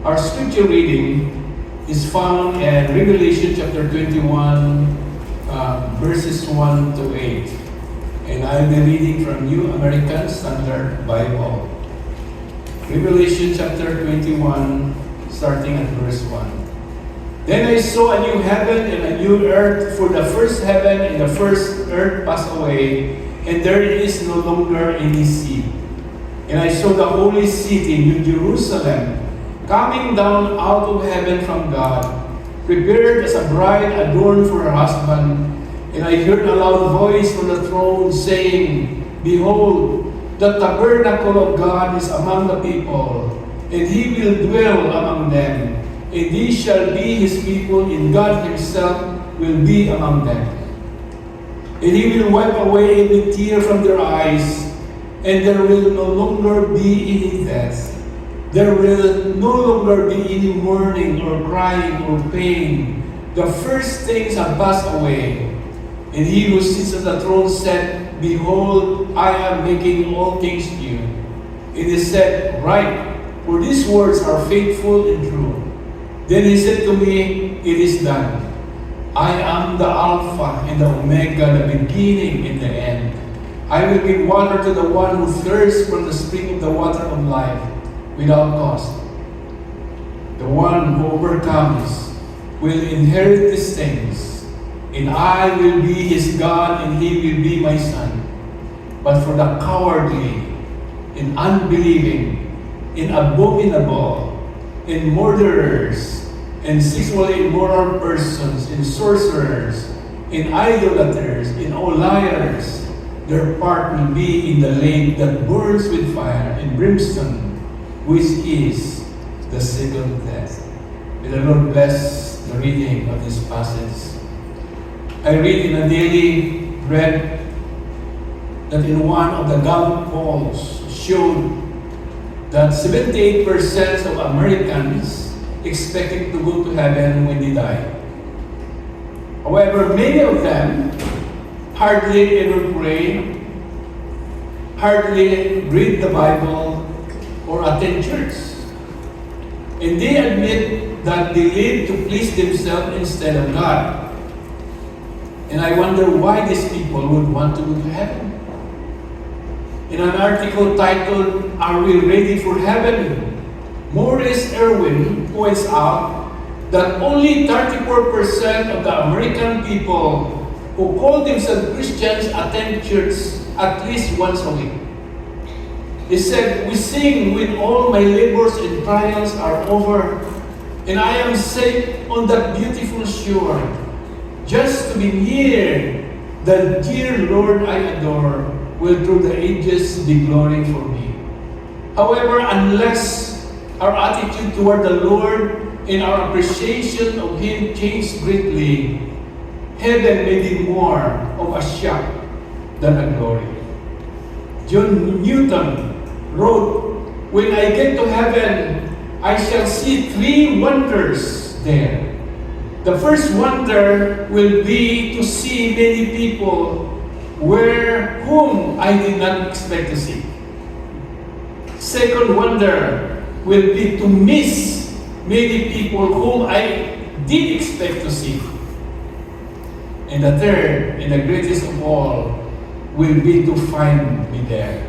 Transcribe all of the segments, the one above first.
Our scripture reading is found in Revelation chapter 21, verses 1 to 8. And I'll be reading from New American Standard Bible. Revelation chapter 21, starting at verse 1. Then I saw a new heaven and a new earth, for the first heaven and the first earth passed away, and there is no longer any sea. And I saw the holy city, New Jerusalem, coming down out of heaven from God, prepared as a bride adorned for her husband. And I heard a loud voice from the throne saying, Behold, the tabernacle of God is among the people, and He will dwell among them. And these shall be His people, and God Himself will be among them. And He will wipe away every tear from their eyes, and there will no longer be any death. There will no longer be any mourning or crying or pain. The first things have passed away. And He who sits on the throne said, Behold, I am making all things new. It is said, Write, for these words are faithful and true. Then He said to me, It is done. I am the Alpha and the Omega, the beginning and the end. I will give water to the one who thirsts from the spring of the water of life, without cost. The one who overcomes will inherit these things, and I will be his God, and he will be my son. But for the cowardly, and unbelieving, and abominable, and murderers, and sexually immoral persons, and sorcerers, and idolaters, and all liars, their part will be in the lake that burns with fire and brimstone, which is the second death. May the Lord bless the reading of this passage. I read in a daily bread that in one of the Gallup polls showed that 78% of Americans expecting to go to heaven when they die. However, many of them hardly ever pray, hardly read the Bible, or attend church. And they admit that they live to please themselves instead of God. And I wonder why these people would want to go to heaven. In an article titled, Are We Ready for Heaven? Maurice Irwin points out that only 34% of the American people who call themselves Christians attend church at least once a week. He said, We sing when all my labors and trials are over, and I am safe on that beautiful shore, just to be near the dear Lord I adore, will through the ages be glory for me. However, unless our attitude toward the Lord and our appreciation of Him change greatly, heaven may be more of a shock than a glory. John Newton wrote, When I get to heaven, I shall see three wonders there. The first wonder will be to see many people whom I did not expect to see. Second wonder will be to miss many people whom I did expect to see. And the third, and the greatest of all, will be to find me there.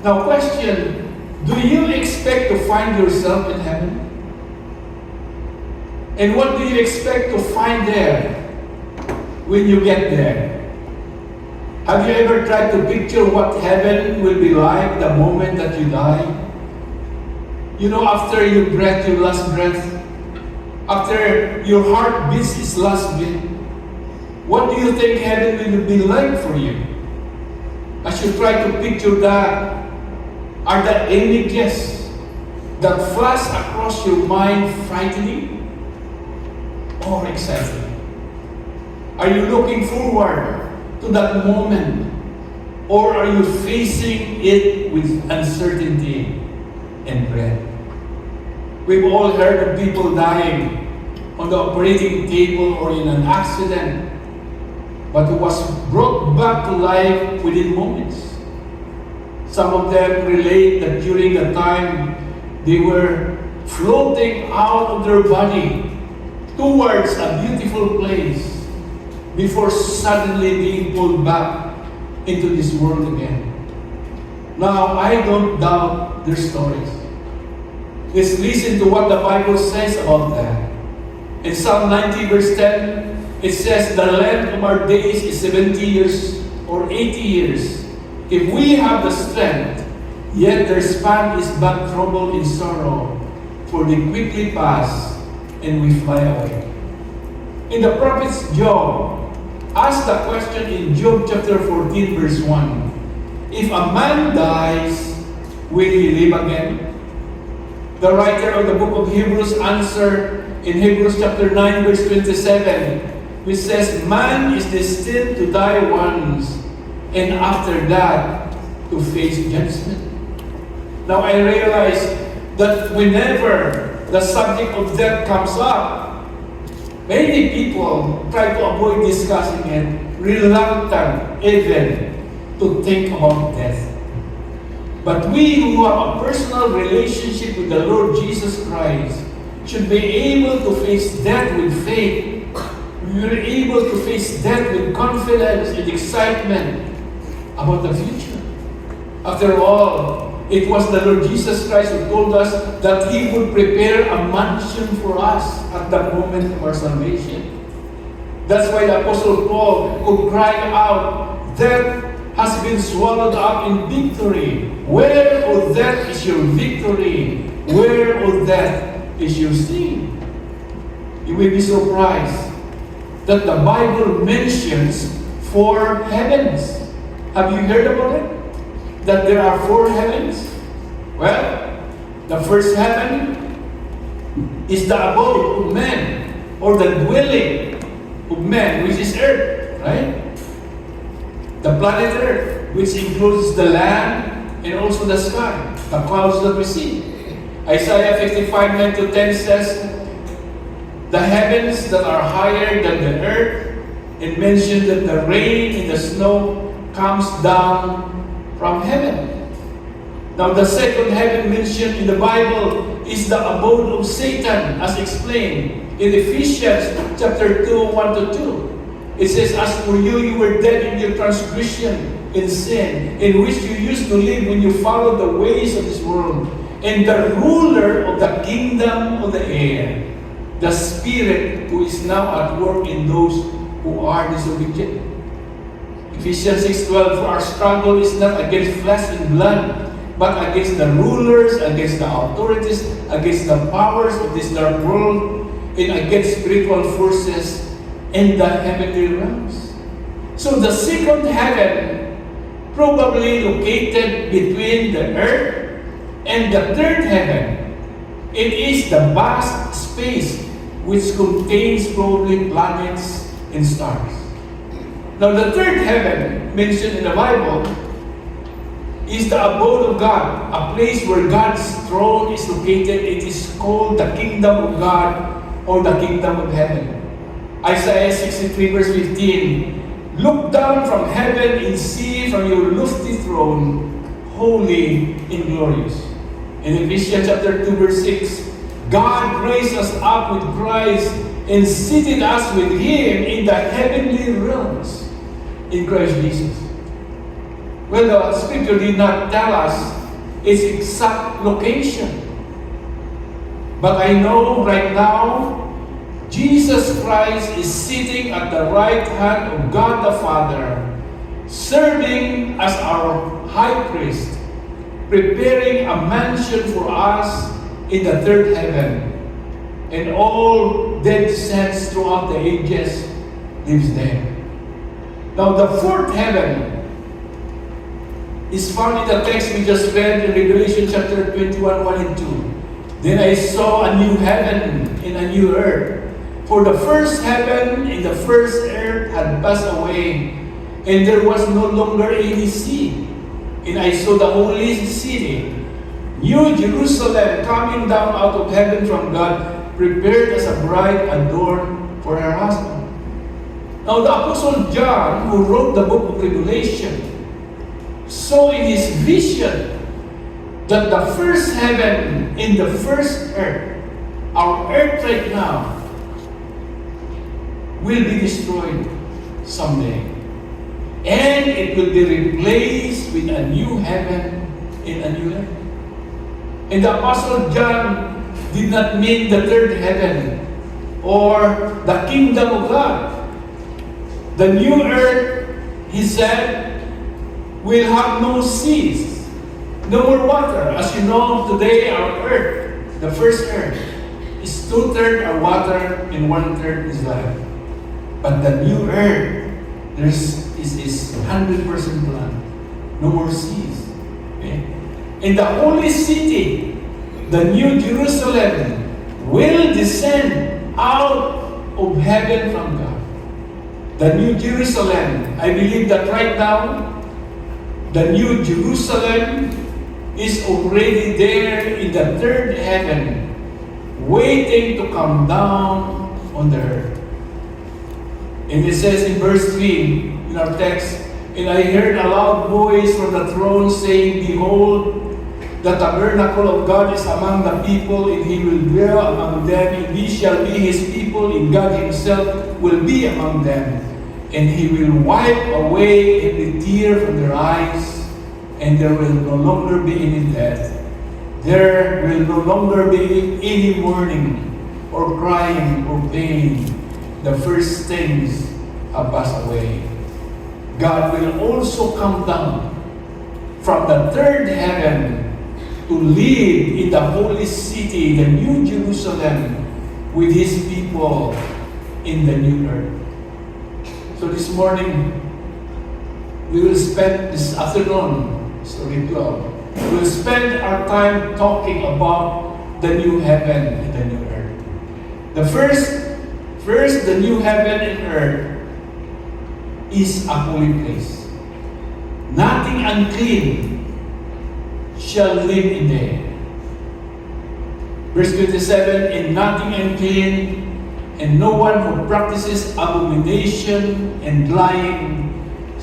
Now question, do you expect to find yourself in heaven? And what do you expect to find there when you get there? Have you ever tried to picture what heaven will be like the moment that you die? You know, after you breathe your last breath, after your heart beats its last beat, what do you think heaven will be like for you? As you try to picture that, are the images that flash across your mind frightening or exciting? Are you looking forward to that moment, or are you facing it with uncertainty and dread? We've all heard of people dying on the operating table or in an accident, but who was brought back to life within moments. Some of them relate that during the time they were floating out of their body towards a beautiful place before suddenly being pulled back into this world again. Now, I don't doubt their stories. Let's listen to what the Bible says about that. In Psalm 90 verse 10, it says, "The length of our days is 70 years or 80 years. If we have the strength, yet their span is but trouble in sorrow, for they quickly pass, and we fly away." In the prophet Job asked the question in Job chapter 14 verse 1, "If a man dies, will he live again?" The writer of the book of Hebrews answered in Hebrews chapter 9 verse 27, which says, "Man is destined to die once, and after that, to face judgment." Now I realize that whenever the subject of death comes up, many people try to avoid discussing it, reluctant even to think about death. But we who have a personal relationship with the Lord Jesus Christ should be able to face death with faith. We are able to face death with confidence and excitement about the future. After all, it was the Lord Jesus Christ who told us that He would prepare a mansion for us at the moment of our salvation. That's why the Apostle Paul could cry out, "Death has been swallowed up in victory. Where, O death, is your victory? Where, O death, is your sting?" You will be surprised that the Bible mentions 4 heavens. Have you heard about it? That there are 4 heavens? Well, the first heaven is the abode of men, or the dwelling of men, which is earth, right? The planet Earth, which includes the land and also the sky, the clouds that we see. Isaiah 55, 9-10 says, "The heavens that are higher than the earth," and mentioned that the rain and the snow comes down from heaven. Now the second heaven mentioned in the Bible is the abode of Satan, as explained in Ephesians chapter 2, 1-2. It says, "As for you, you were dead in your transgression and sin, in which you used to live when you followed the ways of this world, and the ruler of the kingdom of the air, the spirit who is now at work in those who are disobedient." Ephesians 6:12, "For our struggle is not against flesh and blood, but against the rulers, against the authorities, against the powers of this dark world, and against spiritual forces in the heavenly realms." So the second heaven, probably located between the earth and the third heaven, it is the vast space which contains probably planets and stars. Now the third heaven mentioned in the Bible is the abode of God, a place where God's throne is located. It is called the kingdom of God, or the kingdom of heaven. Isaiah 63 verse 15, "Look down from heaven and see from your lofty throne, holy and glorious." In Ephesians chapter 2 verse 6, "God raised us up with Christ and seated us with Him in the heavenly realms in Christ Jesus." Well, the scripture did not tell us its exact location. But I know right now, Jesus Christ is sitting at the right hand of God the Father, serving as our high priest, preparing a mansion for us in the third heaven. And all dead saints throughout the ages lives there. Now the fourth heaven is found in the text we just read in Revelation chapter 21, 1-2. "Then I saw a new heaven and a new earth. For the first heaven and the first earth had passed away, and there was no longer any sea. And I saw the holy city, New Jerusalem, coming down out of heaven from God, prepared as a bride adorned for her husband." Now the Apostle John, who wrote the book of Revelation, saw in his vision that the first heaven in the first earth, our earth right now, will be destroyed someday. And it will be replaced with a new heaven and a new earth. And the Apostle John did not mean the third heaven or the kingdom of God. The new earth, he said, will have no seas, no more water. As you know, today our earth, the first earth, is 2/3 are water and 1/3 is land. But the new earth, is 100% land. No more seas. Okay? In the holy city, the new Jerusalem will descend out of heaven from God. The new Jerusalem, I believe that right now, the new Jerusalem is already there in the third heaven, waiting to come down on the earth. And it says in verse 3 in our text, "And I heard a loud voice from the throne saying, Behold, the tabernacle of God is among the people, and He will dwell among them, and we shall be His people, and God Himself will be among them. And He will wipe away every tear from their eyes, and there will no longer be any death. There will no longer be any mourning, or crying, or pain. The first things have passed away." God will also come down from the third heaven to live in the holy city, the new Jerusalem, with His people in the new earth. So this morning, we will spend this afternoon, we will spend our time talking about the new heaven and the new earth. The first, the new heaven and earth is a holy place. Nothing unclean shall live in there. Verse 27, "And nothing unclean, and no one who practices abomination and lying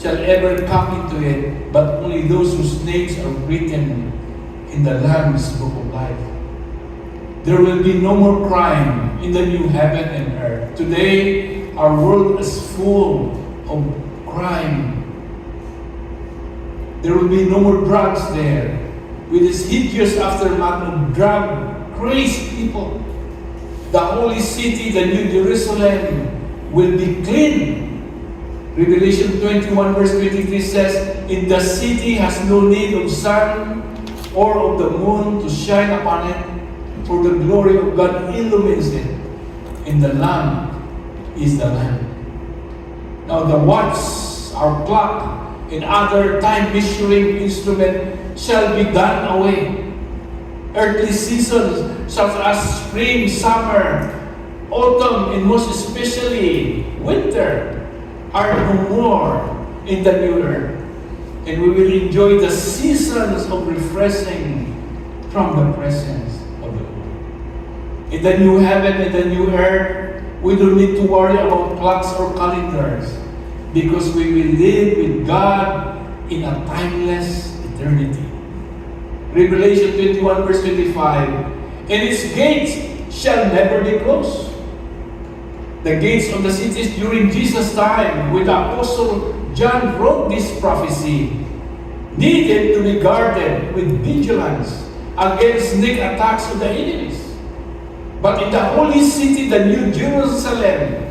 shall ever come into it, but only those whose names are written in the Lamb's book of life." There will be no more crime in the new heaven and earth. Today, our world is full of crime. There will be no more drugs there, with this hideous aftermath of drug-crazed people. The holy city, the new Jerusalem, will be clean. Revelation 21 verse 23 says, "And the city has no need of sun or of the moon to shine upon it, for the glory of God illumines it, and the Lamb is the Lamb." Now the watch, our clock, and other time-measuring instrument shall be done away. Earthly seasons such as spring, summer, autumn, and most especially winter are no more in the new earth. And we will enjoy the seasons of refreshing from the presence of the Lord. In the new heaven and the new earth, we don't need to worry about clocks or calendars, because we will live with God in a timeless eternity. Revelation 21 verse 25, "And its gates shall never be closed." The gates of the cities during Jesus' time, when the Apostle John wrote this prophecy, needed to be guarded with vigilance against sneak attacks of the enemies. But in the holy city, the new Jerusalem,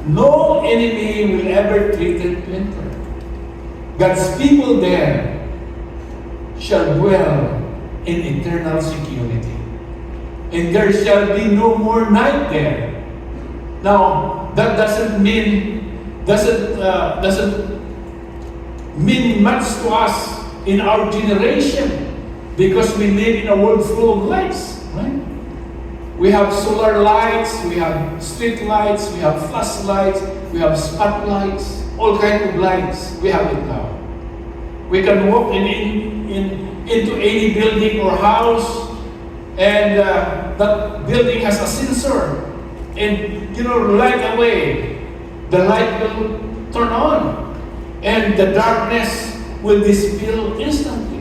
no enemy will ever threaten to enter. God's people there shall dwell in eternal security. And there shall be no more night there. Now, that doesn't mean much to us in our generation, because we live in a world full of lights, right? We have solar lights, we have street lights, we have flashlights, we have spotlights, all kinds of lights. We have it now. We can walk into any building or house, and that building has a sensor, and right away the light will turn on, and the darkness will dispel instantly.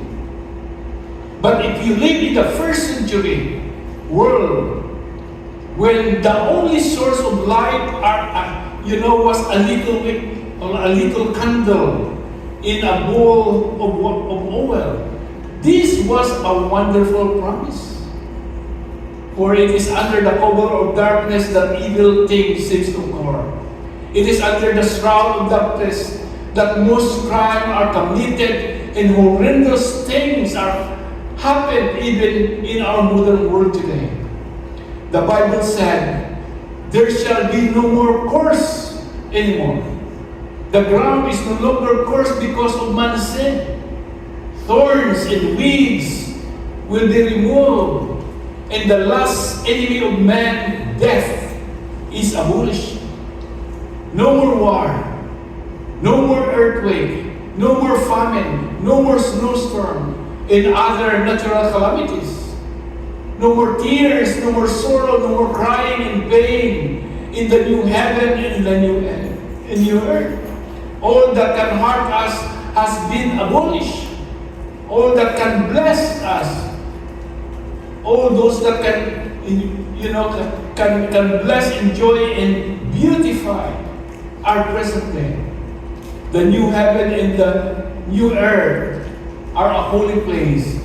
But if you live in the first century world, when the only source of light was a little wick or a little candle in a bowl of oil, this was a wonderful promise. For it is under the cover of darkness that evil things seems to occur. It is under the shroud of darkness that most crime are committed and horrendous things are happen even in our modern world today. The Bible said, there shall be no more curse anymore. The ground is no longer cursed because of man's sin. Thorns and weeds will be removed, and the last enemy of man, death, is abolished. No more war, no more earthquake, no more famine, no more snowstorm, and other natural calamities. No more tears, no more sorrow, no more crying and pain in the new heaven and the new earth. All that can hurt us has been abolished. All that can bless us, all those that can bless, enjoy, and beautify our present day. The new heaven and the new earth are a holy place.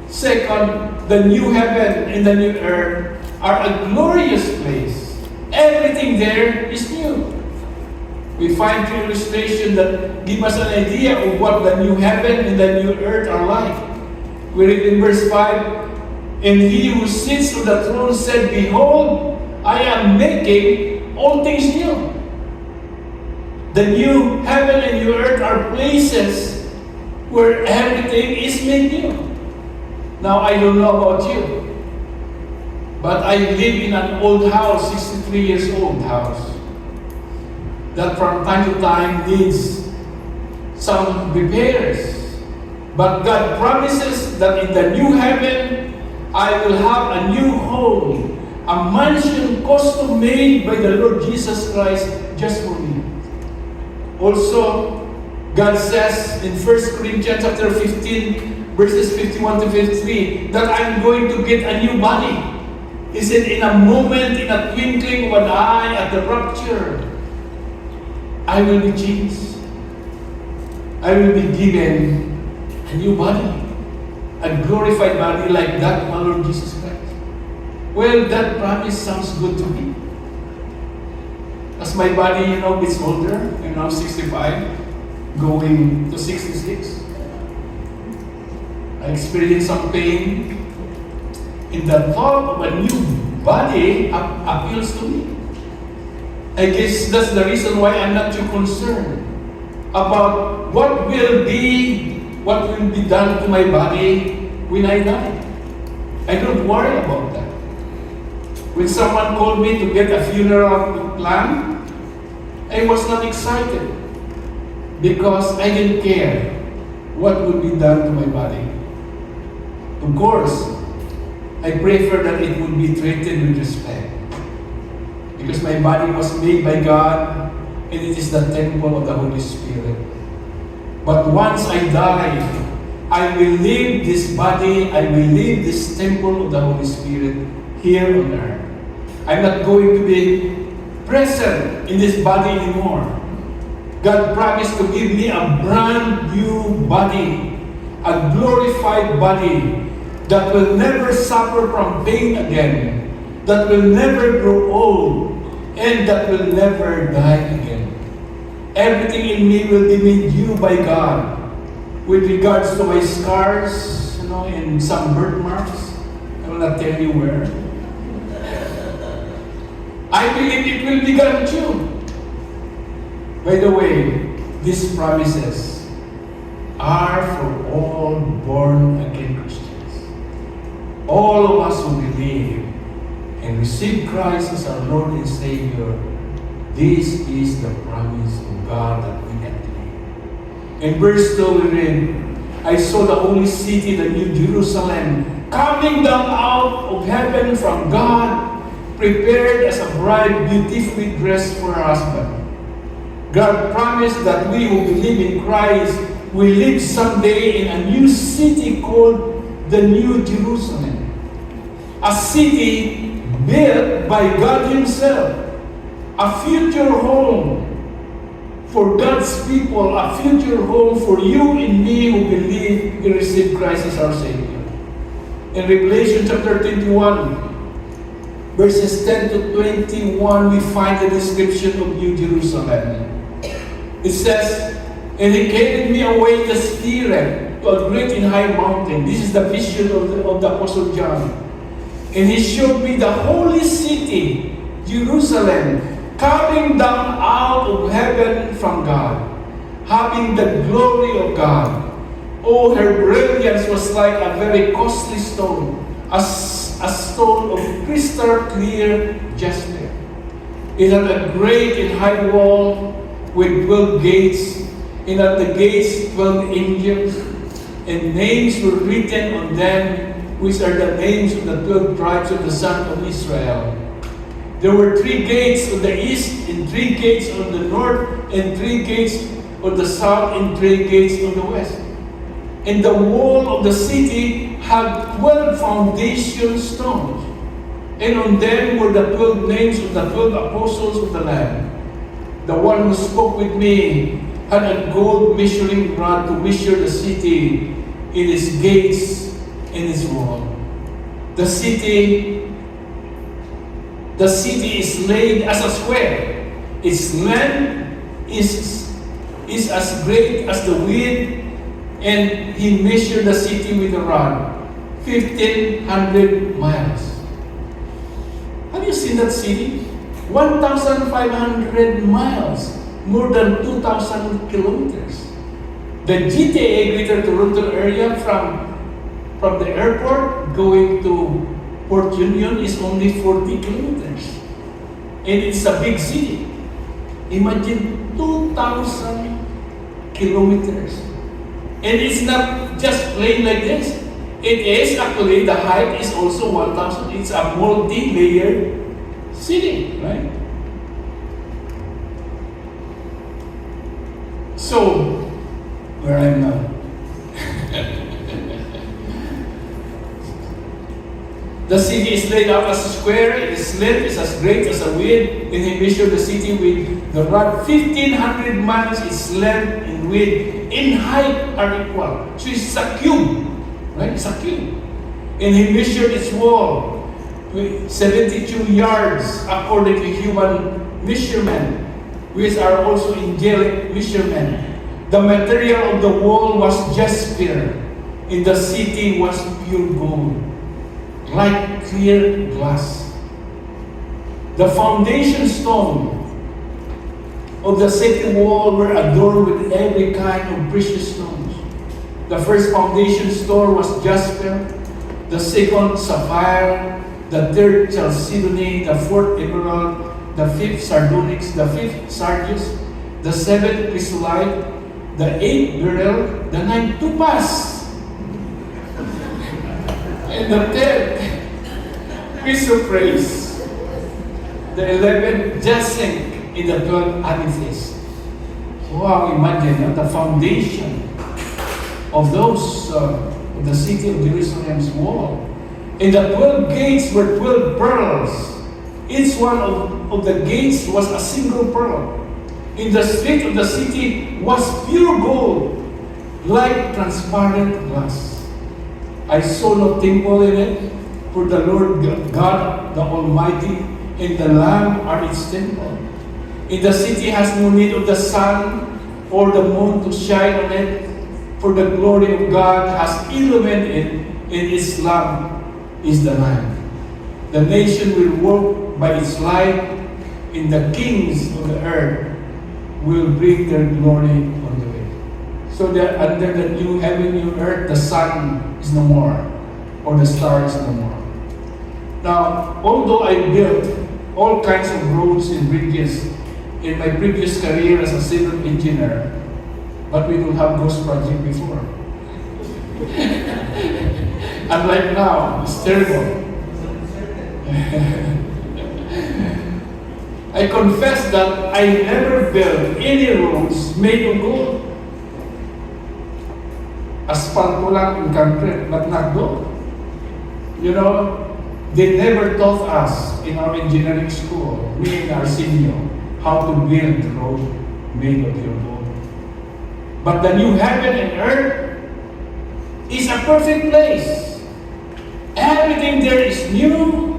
Second, the new heaven and the new earth are a glorious place. Everything there is new. We find two illustrations that give us an idea of what the new heaven and the new earth are like. We read in verse 5, and he who sits on the throne said, behold, I am making all things new. The new heaven and new earth are places where everything is made new. Now, I don't know about you, but I live in an old house, 63 years old house, that from time to time needs some repairs. But God promises that in the new heaven, I will have a new home, a mansion custom made by the Lord Jesus Christ just for me. Also, God says in 1 Corinthians chapter 15, verses 51 to 53, that I'm going to get a new body. He said, in a moment, in a twinkling of an eye at the rapture, I will be changed. I will be given a new body, a glorified body like that of our Lord Jesus Christ. Well, that promise sounds good to me. As my body, gets older, I'm now 65, going to 66. I experience some pain. And the thought of a new body appeals to me. I guess that's the reason why I'm not too concerned about what will be done to my body when I die. I don't worry about that. When someone called me to get a funeral plan, I was not excited because I didn't care what would be done to my body. Of course, I prefer that it would be treated with respect, because my body was made by God and it is the temple of the Holy Spirit. But once I die, I will leave this body, I will leave this temple of the Holy Spirit here on earth. I'm not going to be present in this body anymore. God promised to give me a brand new body, a glorified body that will never suffer from pain again, that will never grow old, and that will never die again. Everything in me will be made new by God. With regards to my scars, and some birthmarks, I will not tell you where. I believe it will be gone too. By the way, these promises are for all born-again Christians. All of us who believe and receive Christ as our Lord and Savior, this is the promise of God that we can claim. In verse 2 we read, I saw the holy city, the new Jerusalem, coming down out of heaven from God, prepared as a bride beautifully dressed for her husband. God promised that we who believe in Christ will live someday in a new city called the New Jerusalem, a city built by God Himself, a future home for God's people, a future home for you and me who believe and receive Christ as our Savior. In Revelation chapter 21, verses 10 to 21, we find the description of New Jerusalem. It says, "And He carried me away in the Spirit to a great and high mountain." This is the vision of the Apostle John. "And He showed me the holy city, Jerusalem, coming down out of heaven from God, having the glory of God. Oh, her brilliance was like a very costly stone, a stone of crystal clear jasper. It had a great and high wall with 12 gates, and at the gates 12 angels, and names were written on them, which are the names of the 12 tribes of the sons of Israel. There were 3 gates on the east, and 3 gates on the north, and 3 gates on the south, and 3 gates on the west. And the wall of the city had 12 foundation stones, and on them were the 12 names of the 12 apostles of the Lamb. The one who spoke with me had a gold measuring rod to measure the city, in its gates and its wall. The city is laid as a square. Its length is as great as the width, and he measured the city with a rod, 1,500 miles. Have you seen that city? 1,500 miles, more than 2,000 kilometers. The GTA, Greater Toronto Area, from the airport going to Port Union is only 40 kilometers. And it's a big city. Imagine 2,000 kilometers. And it's not just plain like this. It is actually, the height is also 1,000. It's a multi-layered city, right? So, where I am now. The city is laid out as a square, its length is as great as a width, and he measured the city with the rod. 1,500 miles its length and width, in height are equal. So it's a cube, right? It's a cube. And he measured its wall with 72 yards according to human measurement, which are also angelic measurement. The material of the wall was jasper, and the city was pure gold, like clear glass. The foundation stone of the city wall were adorned with every kind of precious stones. The first foundation stone was jasper, the second sapphire, the third chalcedony, the fourth emerald, the fifth sardonyx, the fifth sardius, the seventh chrysolite, the eighth beryl, the ninth topaz, and the 10th chrysoprase, the 11th jacinth, in the 12th amethyst. Wow, imagine the foundation of those, of the city of Jerusalem's wall. And the 12 gates were 12 pearls. Each one of the gates was a single pearl. In the street of the city was pure gold, like transparent glass. I saw no temple in it, for the Lord God, the Almighty, and the Lamb are its temple. And the city has no need of the sun or the moon to shine on it, for the glory of God has illuminated it, and its lamp is the Lamb. The nation will walk by its light, and the kings of the earth will bring their glory on the way. So that under the new heaven, new earth, the sun is no more, or the stars no more. Now, although I built all kinds of roads and bridges in my previous career as a civil engineer, but we don't have ghost project before. Unlike now, it's terrible. I confess that I never built any roads made of gold. Asphalt lang in concrete, but not gold. You know, they never taught us in our engineering school, me and our senior, how to build road made of pure gold. But the new heaven and earth is a perfect place. Everything there is new,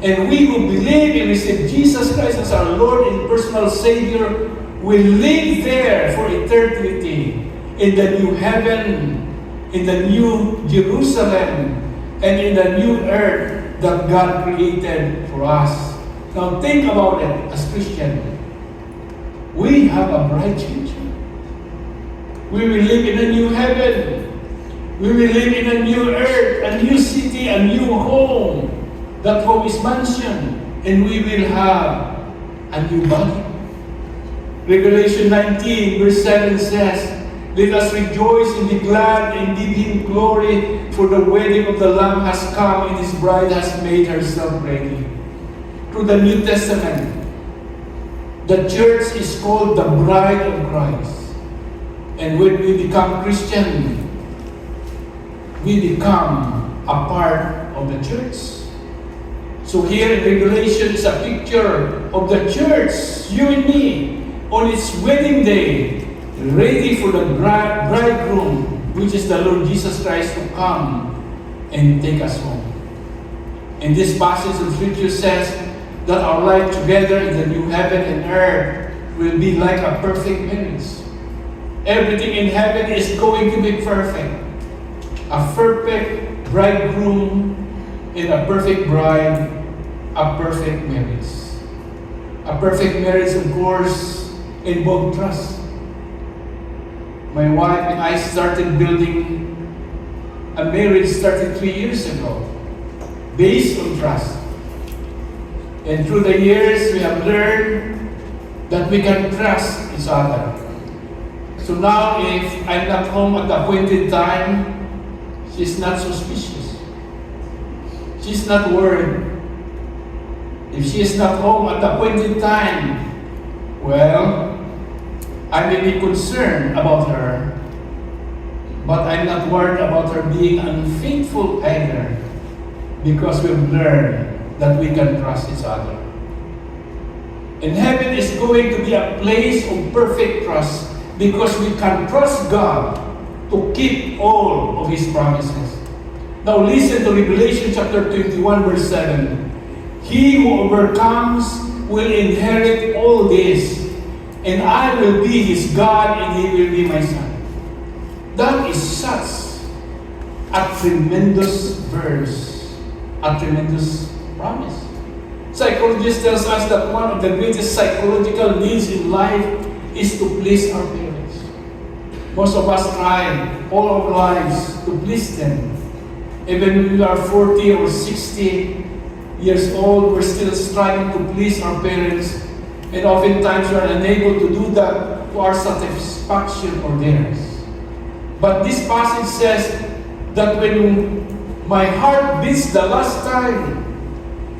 and we who believe and receive Jesus Christ as our Lord and personal Savior will live there for eternity in the new heaven, in the new Jerusalem, and in the new earth that God created for us. Now think about it as Christians. We have a bright future. We will live in a new heaven. We will live in a new earth, a new city, a new home. That home is mansion, and we will have a new body. Revelation 19 verse 7 says, "Let us rejoice and be glad and give Him glory, for the wedding of the Lamb has come, and His bride has made herself ready." Through the New Testament, the church is called the bride of Christ. And when we become Christian, we become a part of the church. So here in Revelation is a picture of the church, you and me, on its wedding day, ready for the bridegroom, which is the Lord Jesus Christ, to come and take us home. And this passage of Scripture says that our life together in the new heaven and earth will be like a perfect marriage. Everything in heaven is going to be perfect. A perfect bridegroom and a perfect bride, a perfect marriage. A perfect marriage, of course, involves trust. My wife and I started building a marriage 33 years ago, based on trust. And through the years, we have learned that we can trust each other. So now, if I'm not home at the appointed time, she's not suspicious. She's not worried. If she is not home at the appointed time, well, I may be concerned about her, but I'm not worried about her being unfaithful either, because we've learned that we can trust each other. And heaven is going to be a place of perfect trust, because we can trust God to keep all of His promises. Now listen to Revelation chapter 21 verse 7. "He who overcomes will inherit all this, and I will be his God, and he will be my son." That is such a tremendous verse, a tremendous promise. Psychologists tell us that one of the greatest psychological needs in life is to please our parents. Most of us try all our lives to please them. Even when we are 40 or 60 years old, we're still striving to please our parents, and oftentimes we are unable to do that to our satisfaction or theirs. But this passage says that when my heart beats the last time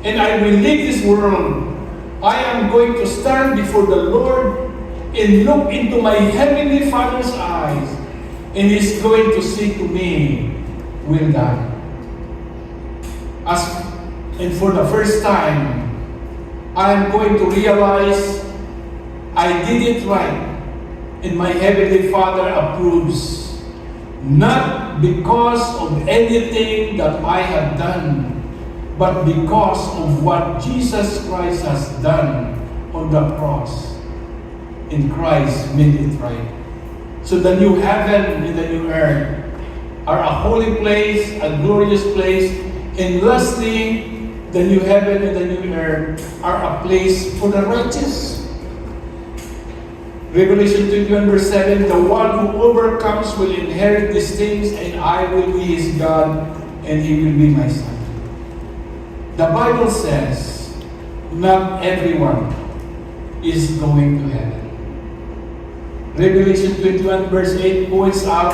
and I will leave this world, I am going to stand before the Lord and look into my heavenly Father's eyes, and He's going to say to me, "Well done." And for the first time, I am going to realize I did it right, and my heavenly Father approves, not because of anything that I have done, but because of what Jesus Christ has done on the cross. In Christ made it right. So the new heaven and the new earth are a holy place, a glorious place, and lastly, the new heaven and the new earth are a place for the righteous. Revelation 21 verse 7, "The one who overcomes will inherit these things, and I will be his God, and he will be my son." The Bible says, not everyone is going to heaven. Revelation 21 verse 8 points out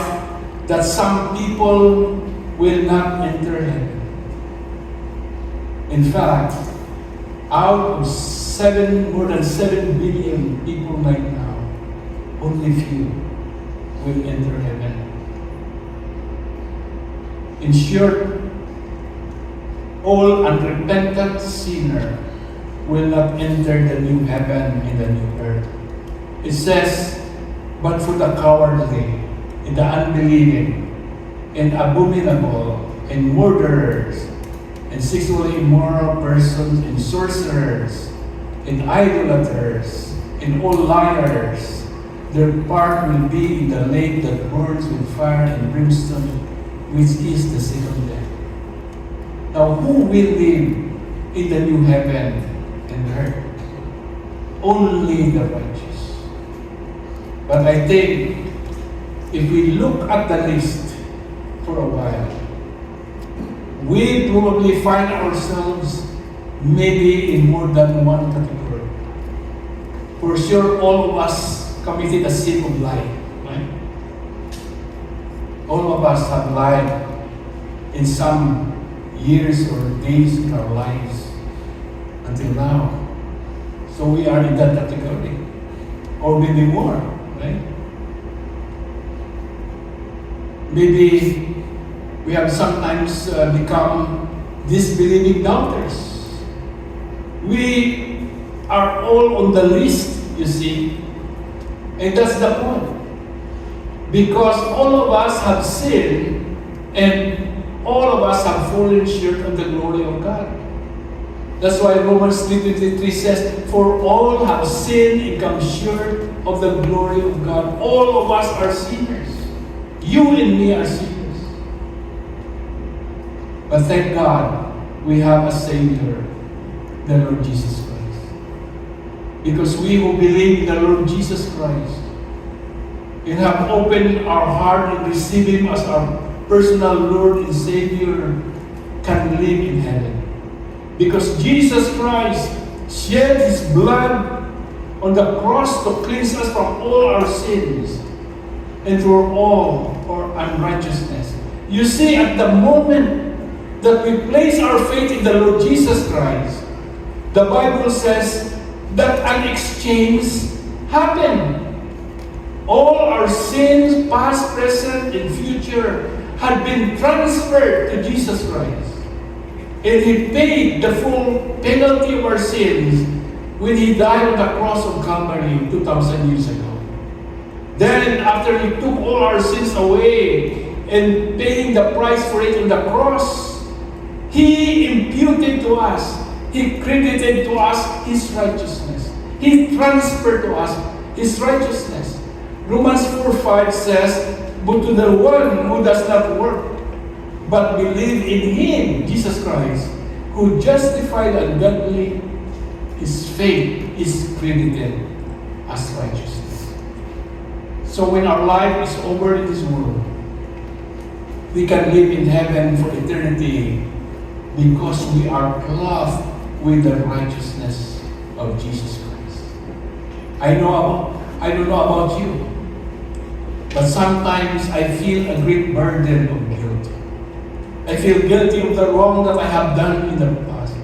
that some people will not enter heaven. In fact, out of more than 7 billion people right now, only few will enter heaven. In short, all unrepentant sinner will not enter the new heaven and the new earth. It says, but for the cowardly, and the unbelieving, and abominable, and murderers, and sexually immoral persons, and sorcerers, and idolaters, and all liars, their part will be in the lake that burns with fire and brimstone, which is the second death. Now, who will live in the new heaven and earth? Only the righteous. But I think if we look at the list for a while, we probably find ourselves maybe in more than one category. For sure, all of us committed a sin of lying, right? All of us have lied in some years or days in our lives until now. So we are in that category, or maybe more, right? Maybe we have sometimes become disbelieving doubters. We are all on the list, you see, and that's the point. Because all of us have sinned, and all of us have fallen short of the glory of God. That's why Romans 3:23 says, for all have sinned and come short of the glory of God. All of us are sinners. You and me are sinners. But thank God, we have a Savior, the Lord Jesus Christ. Because we who believe in the Lord Jesus Christ and have opened our heart and received Him as our personal Lord and Savior can live in heaven. Because Jesus Christ shed His blood on the cross to cleanse us from all our sins and for all our unrighteousness. You see, at the moment that we place our faith in the Lord Jesus Christ, the Bible says that an exchange happened. All our sins, past, present, and future, had been transferred to Jesus Christ. And He paid the full penalty of our sins when He died on the cross of Calvary 2,000 years ago. Then, after He took all our sins away and paying the price for it on the cross, He imputed to us, He credited to us His righteousness. He transferred to us His righteousness. Romans 4:5 says, but to the one who does not work, but believe in Him, Jesus Christ, who justified the ungodly, his faith is credited as righteousness. So when our life is over in this world, we can live in heaven for eternity because we are clothed with the righteousness of Jesus Christ. I don't know about you, but sometimes I feel a great burden of guilt. I feel guilty of the wrong that I have done in the past.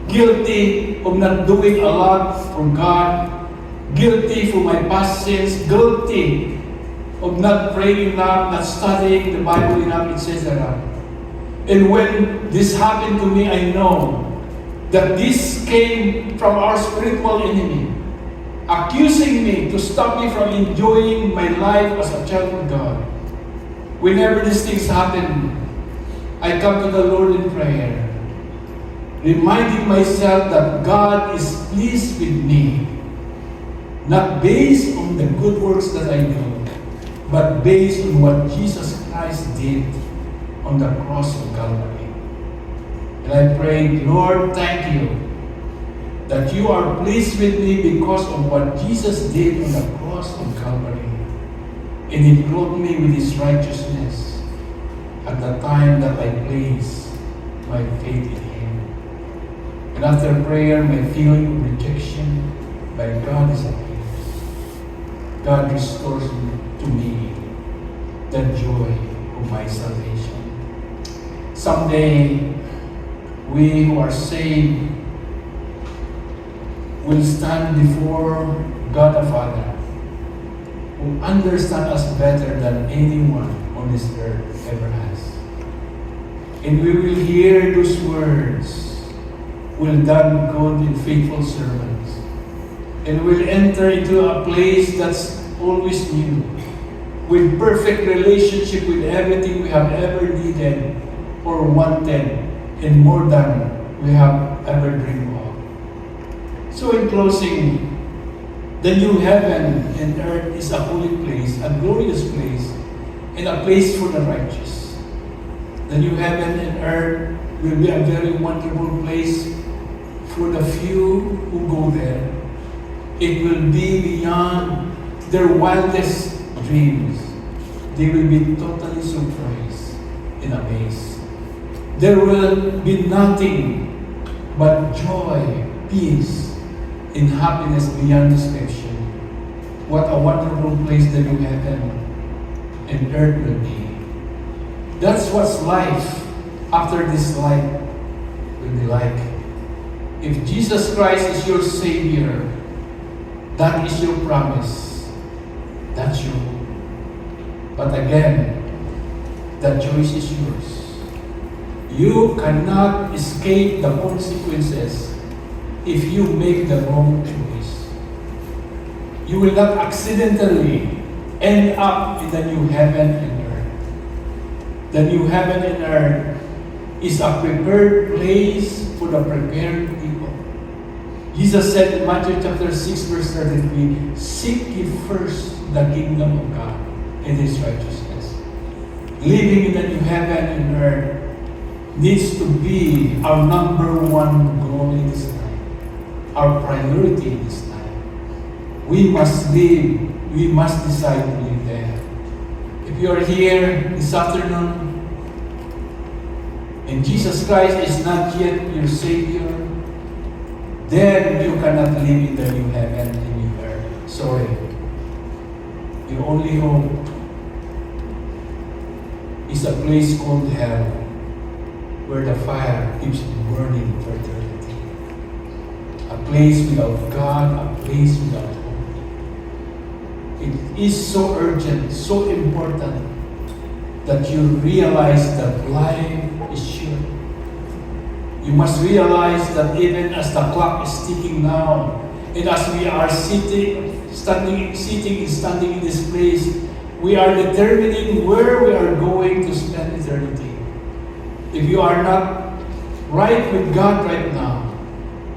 Guilty of not doing a lot for God. Guilty for my past sins. Guilty of not praying enough, not studying the Bible enough, etc. And when this happened to me, I know that this came from our spiritual enemy, accusing me to stop me from enjoying my life as a child of God. Whenever these things happen, I come to the Lord in prayer, reminding myself that God is pleased with me, not based on the good works that I do, but based on what Jesus Christ did on the cross of Calvary. And I pray, Lord, thank you that you are pleased with me because of what Jesus did on the cross of Calvary. And He clothed me with His righteousness at the time that I place my faith in Him. And after prayer, my feeling of rejection by God is appeased. God restores to me the joy of my salvation. Someday, we who are saved will stand before God the Father, who understands us better than anyone on this earth ever has. And we will hear those words, "Well done, good and faithful servants." And we'll enter into a place that's always new, with perfect relationship with everything we have ever needed or wanted, and more than we have ever dreamed of. So in closing, the new heaven and earth is a holy place, a glorious place, and a place for the righteous. The new heaven and earth will be a very wonderful place for the few who go there. It will be beyond their wildest dreams. They will be totally surprised and amazed. There will be nothing but joy, peace, and happiness beyond description. What a wonderful place the new heaven and earth will be. That's what's life after this life will be like. If Jesus Christ is your Savior, that is your promise. That's you. But again, the choice is yours. You cannot escape the consequences if you make the wrong choice. You will not accidentally end up in the new heaven and earth. The new heaven and earth is a prepared place for the prepared people. Jesus said in Matthew chapter 6 verse 33, "Seek ye first the kingdom of God and His righteousness." Living in the new heaven and earth needs to be our number one goal in this time, our priority in this time. We must live, we must decide to live there. If you are here this afternoon and Jesus Christ is not yet your Savior, then you cannot live in the new heaven and new earth. Sorry. Your only hope is a place called hell, where the fire keeps burning for eternity. A place without God, a place without hope. It is so urgent, so important that you realize that life is short. You must realize that even as the clock is ticking now, and as we are standing in this place, we are determining where we are going to spend eternity. If you are not right with God right now,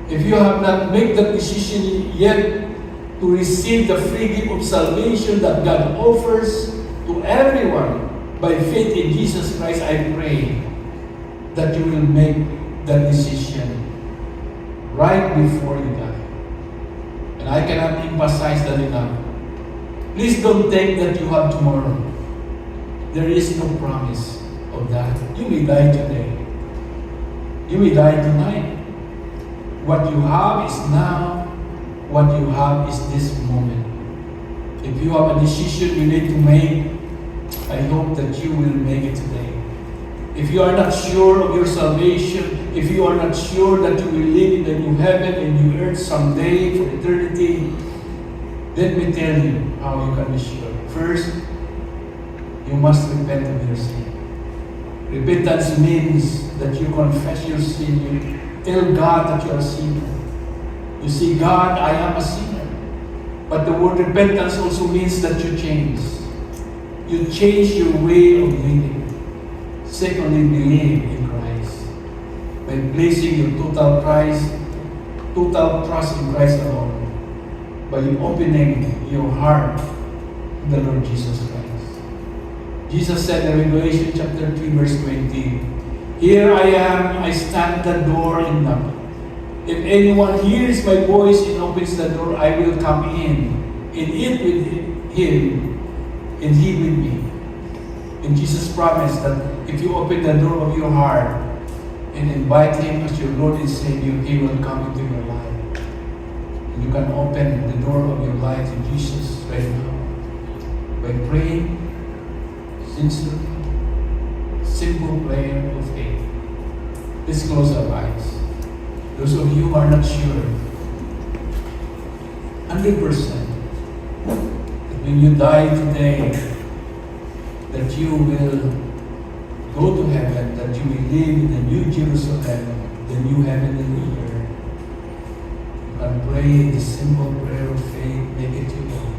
if you have not made the decision yet to receive the free gift of salvation that God offers to everyone by faith in Jesus Christ, I pray that you will make that decision right before you die. And I cannot emphasize that enough. Please don't think that you have tomorrow. There is no promise of that. You may die today. You may die tonight. What you have is now. What you have is this moment. If you have a decision you need to make, I hope that you will make it today. If you are not sure of your salvation, if you are not sure that you will live in the new heaven and new earth someday for eternity, let me tell you how you can be sure. First, you must repent of your sin. Repentance means that you confess your sin. You tell God that you are a sinner. You say, "God, I am a sinner." But the word repentance also means that you change. You change your way of living. Secondly, believe in Christ. By placing your total trust in Christ alone. By opening your heart to the Lord Jesus Christ. Jesus said in Revelation chapter 3 verse 20, "Here I am, I stand at the door and knock. If anyone hears my voice and opens the door, I will come in and eat with him and he with me." And Jesus promised that if you open the door of your heart and invite Him as your Lord and Savior, He will come into your life. And you can open the door of your life to Jesus right now by praying sincerely, simple prayer of faith. Let's close our eyes. Those of you who are not sure, 100%, that when you die today, that you will go to heaven, that you will live in the new Jerusalem, the new heaven and new earth. You can pray this simple prayer of faith, make it your own.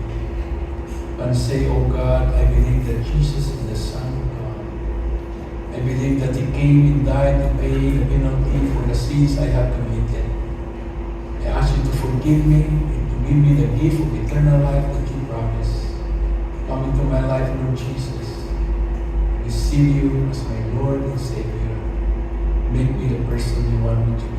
And say, oh God, I believe that Jesus is the Son of God. I believe that He came and died to pay the penalty for the sins I have committed. I ask you to forgive me and to give me the gift of eternal life that you promised. Come into my life, Lord Jesus. Receive you as my Lord and Savior. Make me the person you want me to be.